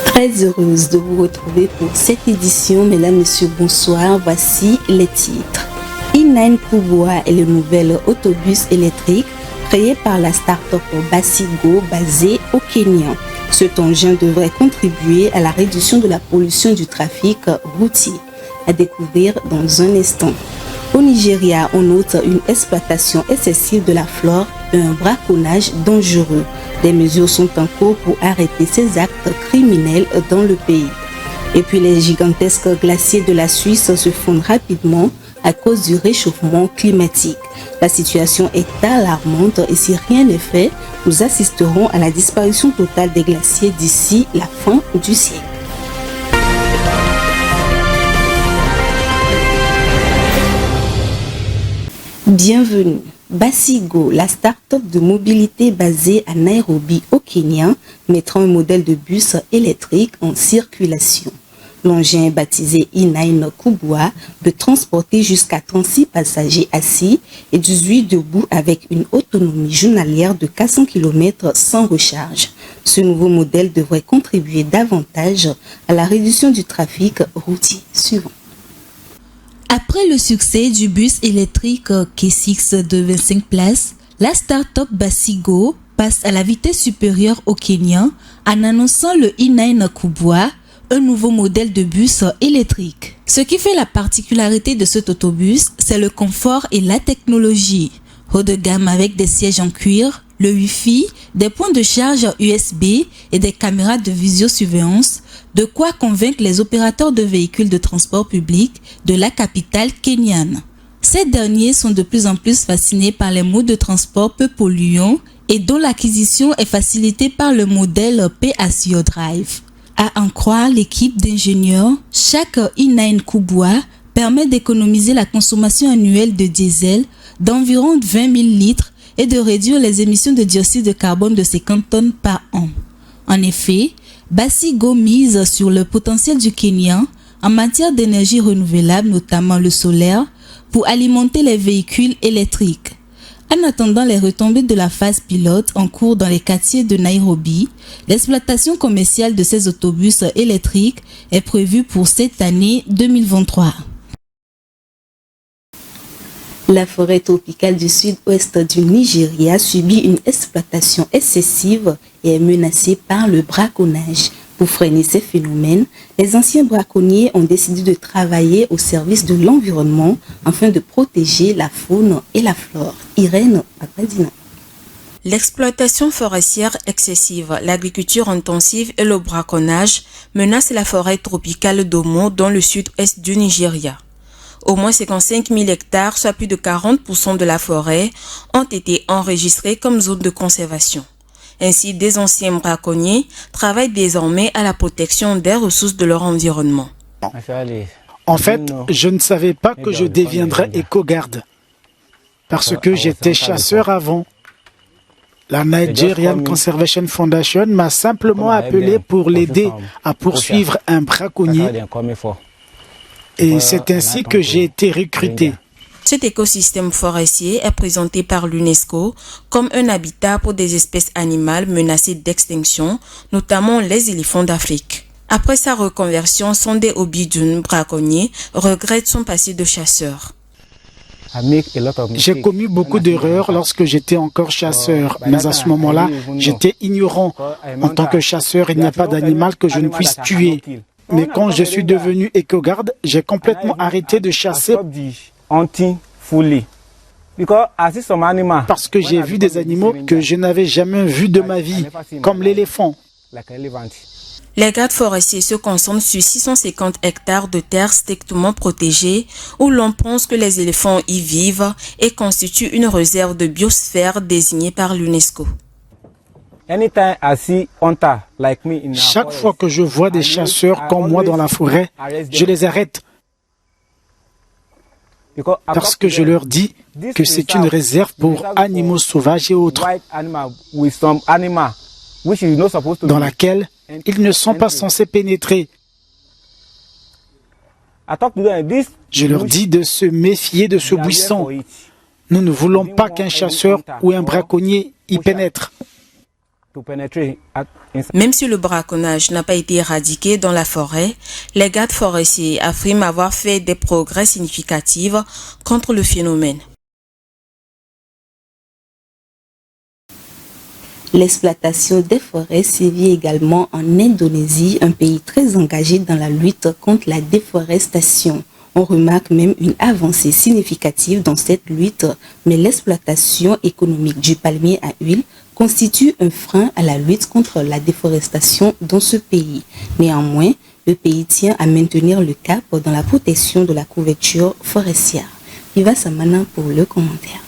Très heureuse de vous retrouver pour cette édition. Mesdames, Messieurs, bonsoir. Voici les titres. E9 Kubwa est le nouvel autobus électrique créé par la start-up Basigo basée au Kenya. Cet engin devrait contribuer à la réduction de la pollution du trafic routier. À découvrir dans un instant. Au Nigeria, on note une exploitation excessive de la flore et un braconnage dangereux. Des mesures sont en cours pour arrêter ces actes criminels dans le pays. Et puis les gigantesques glaciers de la Suisse se fondent rapidement à cause du réchauffement climatique. La situation est alarmante et si rien n'est fait, nous assisterons à la disparition totale des glaciers d'ici la fin du siècle. Bienvenue. Basigo, la start-up de mobilité basée à Nairobi au Kenya, mettra un modèle de bus électrique en circulation. L'engin baptisé E9 Kubwa peut transporter jusqu'à 36 passagers assis et 18 debout avec une autonomie journalière de 400 km sans recharge. Ce nouveau modèle devrait contribuer davantage à la réduction du trafic routier. Suivant. Après le succès du bus électrique K6 de 25 places, la start-up Basigo passe à la vitesse supérieure au Kenya en annonçant le E9 Kubwa, un nouveau modèle de bus électrique. Ce qui fait la particularité de cet autobus, c'est le confort et la technologie. Haut de gamme avec des sièges en cuir, le Wi-Fi, des points de charge USB et des caméras de visiosurveillance, de quoi convaincre les opérateurs de véhicules de transport public de la capitale kenyane. Ces derniers sont de plus en plus fascinés par les modes de transport peu polluants et dont l'acquisition est facilitée par le modèle Pay as you drive. À en croire l'équipe d'ingénieurs, chaque E9 Kubwa permet d'économiser la consommation annuelle de diesel d'environ 20 000 litres et de réduire les émissions de dioxyde de carbone de 50 tonnes par an. En effet, Basigo mise sur le potentiel du Kenya en matière d'énergie renouvelable, notamment le solaire, pour alimenter les véhicules électriques. En attendant les retombées de la phase pilote en cours dans les quartiers de Nairobi, l'exploitation commerciale de ces autobus électriques est prévue pour cette année 2023. La forêt tropicale du sud-ouest du Nigeria subit une exploitation excessive et est menacée par le braconnage. Pour freiner ces phénomènes, les anciens braconniers ont décidé de travailler au service de l'environnement afin de protéger la faune et la flore. Irène Papadina. L'exploitation forestière excessive, l'agriculture intensive et le braconnage menacent la forêt tropicale d'Omo dans le sud-est du Nigeria. Au moins 55 000 hectares, soit plus de 40% de la forêt, ont été enregistrés comme zone de conservation. Ainsi, des anciens braconniers travaillent désormais à la protection des ressources de leur environnement. En fait, je ne savais pas que je deviendrais éco-garde, parce que j'étais chasseur avant. La Nigerian Conservation Foundation m'a simplement appelé pour l'aider à poursuivre un braconnier. Et c'est ainsi que j'ai été recruté. Cet écosystème forestier est présenté par l'UNESCO comme un habitat pour des espèces animales menacées d'extinction, notamment les éléphants d'Afrique. Après sa reconversion, Sunday Obidun, braconnier, regrette son passé de chasseur. J'ai commis beaucoup d'erreurs lorsque j'étais encore chasseur, mais à ce moment-là, j'étais ignorant. En tant que chasseur, il n'y a pas d'animal que je ne puisse tuer. Mais quand je suis devenu éco-garde, j'ai complètement arrêté de chasser parce que j'ai vu des animaux que je n'avais jamais vus de ma vie, comme l'éléphant. Les gardes forestiers se concentrent sur 650 hectares de terres strictement protégées où l'on pense que les éléphants y vivent et constituent une réserve de biosphère désignée par l'UNESCO. Chaque fois que je vois des chasseurs comme moi dans la forêt, je les arrête. parce que je leur dis que c'est une réserve pour animaux sauvages et autres, dans laquelle ils ne sont pas censés pénétrer. Je leur dis de se méfier de ce buisson. Nous ne voulons pas qu'un chasseur ou un braconnier y pénètre. Même si le braconnage n'a pas été éradiqué dans la forêt, les gardes forestiers affirment avoir fait des progrès significatifs contre le phénomène. L'exploitation des forêts sévit également en Indonésie, un pays très engagé dans la lutte contre la déforestation. On remarque même une avancée significative dans cette lutte, mais l'exploitation économique du palmier à huile constitue un frein à la lutte contre la déforestation dans ce pays. Néanmoins, le pays tient à maintenir le cap dans la protection de la couverture forestière. Viva Samana pour le commentaire.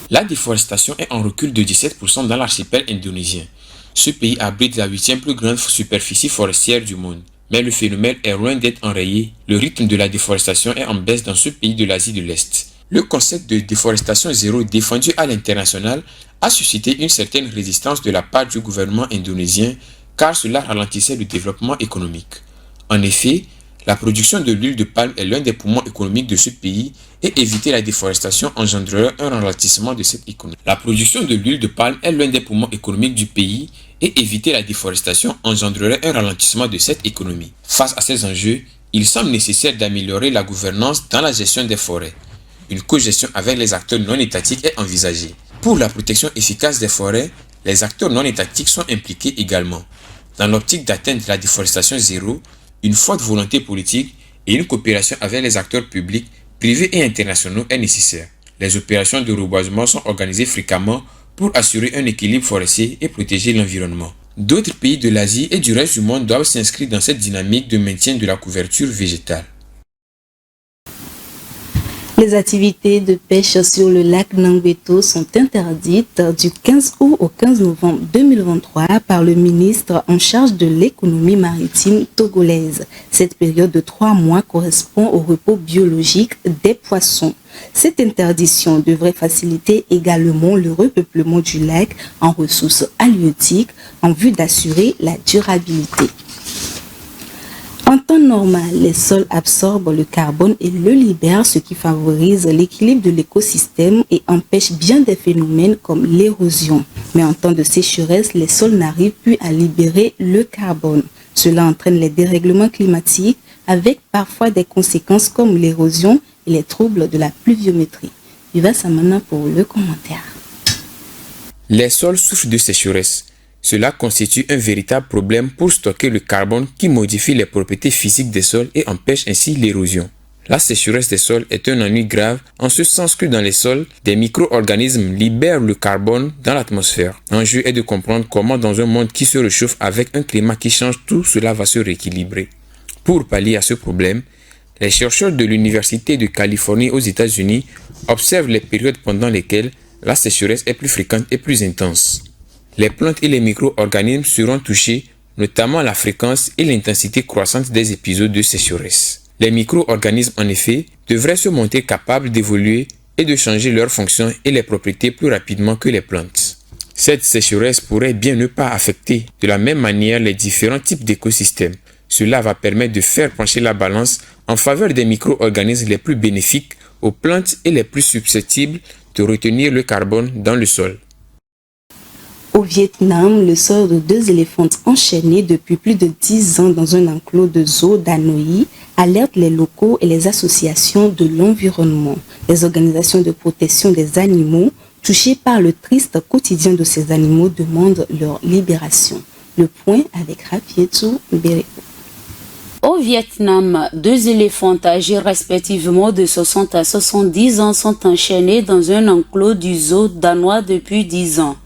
La déforestation est en recul de 17% dans l'archipel indonésien. Ce pays abrite la 8e plus grande superficie forestière du monde. Mais le phénomène est loin d'être enrayé. Le rythme de la déforestation est en baisse dans ce pays de l'Asie de l'Est. Le concept de déforestation zéro défendu à l'international a suscité une certaine résistance de la part du gouvernement indonésien car cela ralentissait le développement économique. En effet, la production de l'huile de palme est l'un des poumons économiques de ce pays et éviter la déforestation engendrerait un ralentissement de cette économie. La production de l'huile de palme est l'un des poumons économiques du pays et éviter la déforestation engendrerait un ralentissement de cette économie. Face à ces enjeux, il semble nécessaire d'améliorer la gouvernance dans la gestion des forêts. Une cogestion avec les acteurs non étatiques est envisagée. Pour la protection efficace des forêts, les acteurs non étatiques sont impliqués également. Dans l'optique d'atteindre la déforestation zéro, une forte volonté politique et une coopération avec les acteurs publics, privés et internationaux est nécessaire. Les opérations de reboisement sont organisées fréquemment pour assurer un équilibre forestier et protéger l'environnement. D'autres pays de l'Asie et du reste du monde doivent s'inscrire dans cette dynamique de maintien de la couverture végétale. Les activités de pêche sur le lac Nangbeto sont interdites du 15 août au 15 novembre 2023 par le ministre en charge de l'économie maritime togolaise. Cette période de 3 mois correspond au repos biologique des poissons. Cette interdiction devrait faciliter également le repeuplement du lac en ressources halieutiques en vue d'assurer la durabilité. En temps normal, les sols absorbent le carbone et le libèrent, ce qui favorise l'équilibre de l'écosystème et empêche bien des phénomènes comme l'érosion. Mais en temps de sécheresse, les sols n'arrivent plus à libérer le carbone. Cela entraîne les dérèglements climatiques avec parfois des conséquences comme l'érosion et les troubles de la pluviométrie. Viva Samana pour le commentaire. Les sols souffrent de sécheresse. Cela constitue un véritable problème pour stocker le carbone qui modifie les propriétés physiques des sols et empêche ainsi l'érosion. La sécheresse des sols est un ennui grave en ce sens que dans les sols, des micro-organismes libèrent le carbone dans l'atmosphère. L'enjeu est de comprendre comment dans un monde qui se réchauffe avec un climat qui change, tout cela va se rééquilibrer. Pour pallier à ce problème, les chercheurs de l'Université de Californie aux États-Unis observent les périodes pendant lesquelles la sécheresse est plus fréquente et plus intense. Les plantes et les micro-organismes seront touchés, notamment la fréquence et l'intensité croissante des épisodes de sécheresse. Les micro-organismes, en effet, devraient se montrer capables d'évoluer et de changer leurs fonctions et les propriétés plus rapidement que les plantes. Cette sécheresse pourrait bien ne pas affecter de la même manière les différents types d'écosystèmes. Cela va permettre de faire pencher la balance en faveur des micro-organismes les plus bénéfiques aux plantes et les plus susceptibles de retenir le carbone dans le sol. Au Vietnam, le sort de 2 éléphantes enchaînées depuis plus de 10 ans dans un enclos de zoo d'Hanoi alerte les locaux et les associations de l'environnement. Les organisations de protection des animaux touchés par le triste quotidien de ces animaux demandent leur libération. Le point avec Rafietou Bereko. Au Vietnam, 2 éléphants âgés respectivement de 60 à 70 ans sont enchaînés dans un enclos du zoo danois depuis 10 ans.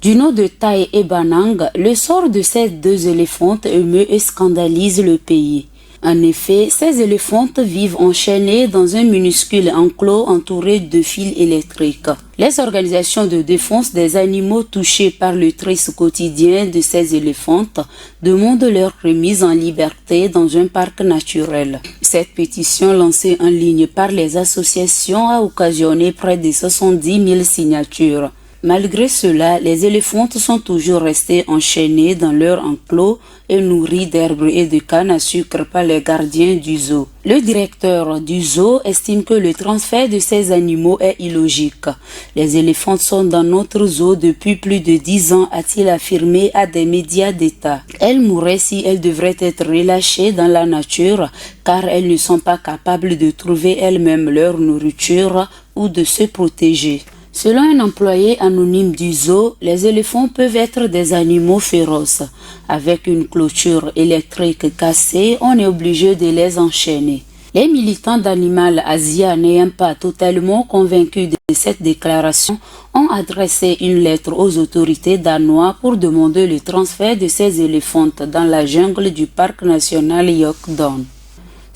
Du nom de Thai et Banang, le sort de ces 2 éléphantes émeut et scandalise le pays. En effet, ces éléphantes vivent enchaînées dans un minuscule enclos entouré de fils électriques. Les organisations de défense des animaux touchés par le triste quotidien de ces éléphantes demandent leur remise en liberté dans un parc naturel. Cette pétition lancée en ligne par les associations a occasionné près de 70 000 signatures. Malgré cela, les éléphantes sont toujours restées enchaînées dans leur enclos et nourries d'herbes et de canne à sucre par les gardiens du zoo. Le directeur du zoo estime que le transfert de ces animaux est illogique. Les éléphantes sont dans notre zoo depuis plus de 10 ans, a-t-il affirmé à des médias d'État. Elles mourraient si elles devraient être relâchées dans la nature, car elles ne sont pas capables de trouver elles-mêmes leur nourriture ou de se protéger. Selon un employé anonyme du zoo, les éléphants peuvent être des animaux féroces. Avec une clôture électrique cassée, on est obligé de les enchaîner. Les militants d'Animal Asia, n'ayant pas totalement convaincus de cette déclaration, ont adressé une lettre aux autorités danoises pour demander le transfert de ces éléphantes dans la jungle du parc national Yokdon.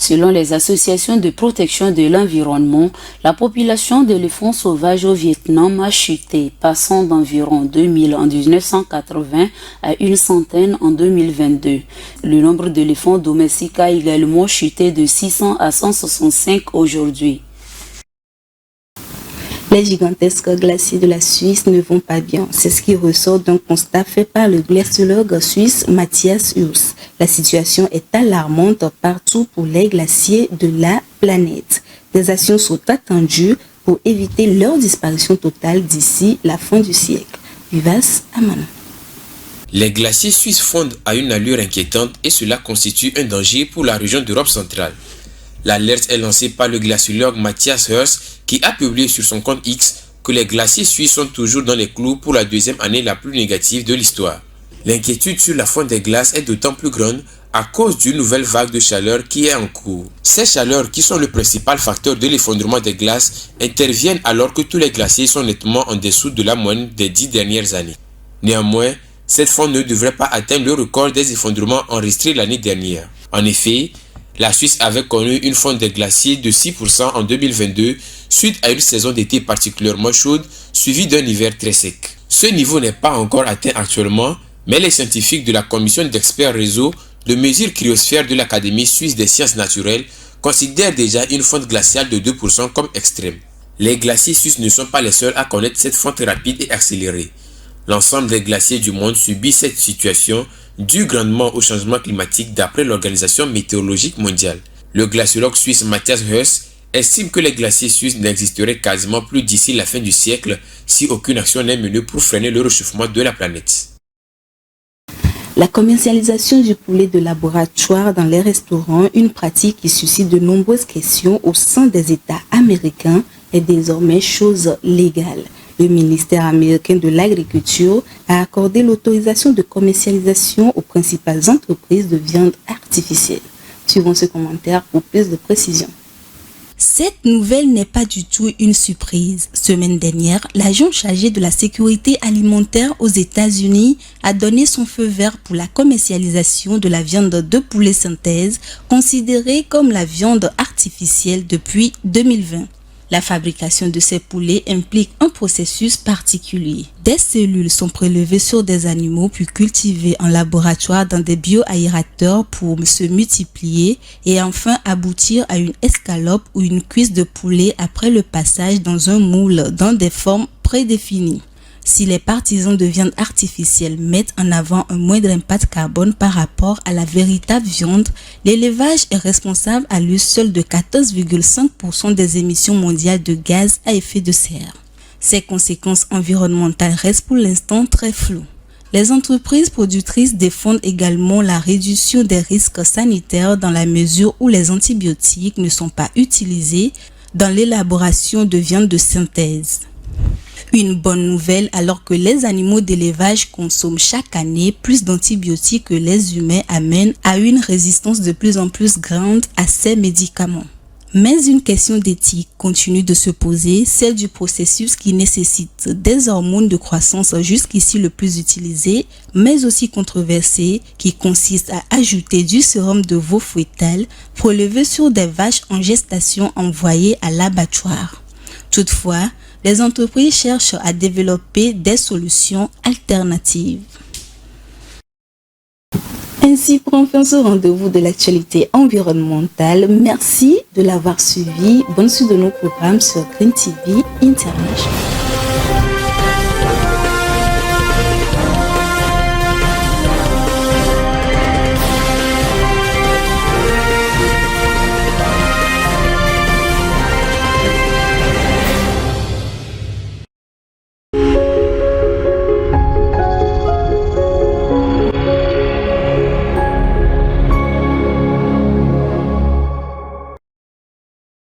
Selon les associations de protection de l'environnement, la population d'éléphants sauvages au Vietnam a chuté, passant d'environ 2000 en 1980 à une centaine en 2022. Le nombre d'éléphants domestiques a également chuté de 600 à 165 aujourd'hui. Les gigantesques glaciers de la Suisse ne vont pas bien. C'est ce qui ressort d'un constat fait par le glaciologue suisse Matthias Urs. La situation est alarmante partout pour les glaciers de la planète. Des actions sont attendues pour éviter leur disparition totale d'ici la fin du siècle. Vivas Amana. Les glaciers suisses fondent à une allure inquiétante et cela constitue un danger pour la région d'Europe centrale. L'alerte est lancée par le glaciologue Matthias Urs qui a publié sur son compte X que les glaciers suisses sont toujours dans les clous pour la deuxième année la plus négative de l'histoire. L'inquiétude sur la fonte des glaces est d'autant plus grande à cause d'une nouvelle vague de chaleur qui est en cours. Ces chaleurs, qui sont le principal facteur de l'effondrement des glaces, interviennent alors que tous les glaciers sont nettement en dessous de la moyenne des 10 dernières années. Néanmoins, cette fonte ne devrait pas atteindre le record des effondrements enregistrés l'année dernière. En effet, la Suisse avait connu une fonte des glaciers de 6% en 2022 suite à une saison d'été particulièrement chaude suivie d'un hiver très sec. Ce niveau n'est pas encore atteint actuellement, mais les scientifiques de la commission d'experts réseau de mesures cryosphère de l'Académie suisse des sciences naturelles considèrent déjà une fonte glaciale de 2% comme extrême. Les glaciers suisses ne sont pas les seuls à connaître cette fonte rapide et accélérée. L'ensemble des glaciers du monde subit cette situation due grandement au changement climatique d'après l'Organisation météorologique mondiale. Le glaciologue suisse Matthias Urs estime que les glaciers suisses n'existeraient quasiment plus d'ici la fin du siècle si aucune action n'est menée pour freiner le réchauffement de la planète. La commercialisation du poulet de laboratoire dans les restaurants, une pratique qui suscite de nombreuses questions au sein des États américains, est désormais chose légale. Le ministère américain de l'Agriculture a accordé l'autorisation de commercialisation aux principales entreprises de viande artificielle. Suivons ce commentaire pour plus de précision. Cette nouvelle n'est pas du tout une surprise. Semaine dernière, l'agent chargé de la sécurité alimentaire aux États-Unis a donné son feu vert pour la commercialisation de la viande de poulet synthèse, considérée comme la viande artificielle depuis 2020. La fabrication de ces poulets implique un processus particulier. Des cellules sont prélevées sur des animaux puis cultivées en laboratoire dans des bioaérateurs pour se multiplier et enfin aboutir à une escalope ou une cuisse de poulet après le passage dans un moule dans des formes prédéfinies. Si les partisans de viande artificielle mettent en avant un moindre impact carbone par rapport à la véritable viande, l'élevage est responsable à lui seul de 14,5% des émissions mondiales de gaz à effet de serre. Ces conséquences environnementales restent pour l'instant très floues. Les entreprises productrices défendent également la réduction des risques sanitaires dans la mesure où les antibiotiques ne sont pas utilisés dans l'élaboration de viande de synthèse. Une bonne nouvelle alors que les animaux d'élevage consomment chaque année plus d'antibiotiques que les humains amène à une résistance de plus en plus grande à ces médicaments. Mais une question d'éthique continue de se poser, celle du processus qui nécessite des hormones de croissance jusqu'ici le plus utilisé, mais aussi controversé, qui consiste à ajouter du sérum de veau fœtal prélevé sur des vaches en gestation envoyées à l'abattoir. Toutefois, les entreprises cherchent à développer des solutions alternatives. Ainsi prend fin ce rendez-vous de l'actualité environnementale. Merci de l'avoir suivi. Bonne suite de nos programmes sur Green TV International.